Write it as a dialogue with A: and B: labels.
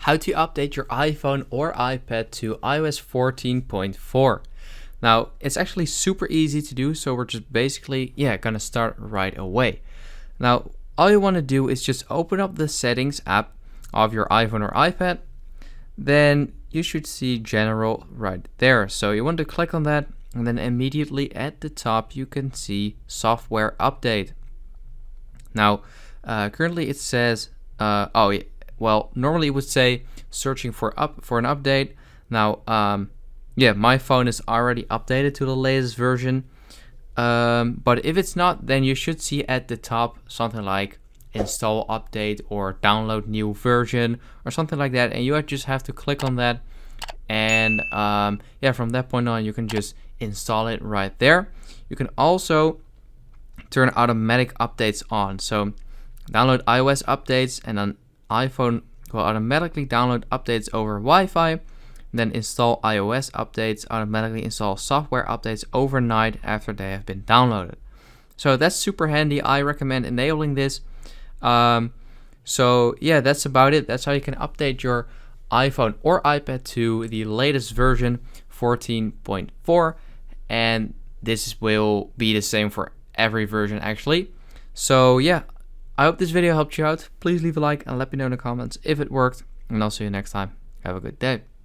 A: how to update your iPhone or iPad to iOS 14.4. Now, it's actually super easy to do, so we're just basically, gonna start right away. Now, all you want to do is just open up the settings app of your iPhone or iPad. Then you should see general right there. So you want to click on that, and then immediately at the top you can see software update. Now, currently it says, normally it would say searching for an update. Now, my phone is already updated to the latest version. But if it's not, then you should see at the top something like install update or download new version or something like that. And you just have to click on that. And from that point on, you can just install it right there. You can also turn automatic updates on. So download iOS updates, and then iPhone will automatically download updates over Wi-Fi. Then install iOS updates, automatically install software updates overnight after they have been downloaded. So that's super handy. I recommend enabling this. That's about it. That's how you can update your iPhone or iPad to the latest version 14.4. And this will be the same for every version actually. So I hope this video helped you out. Please leave a like and let me know in the comments if it worked. And I'll see you next time. Have a good day.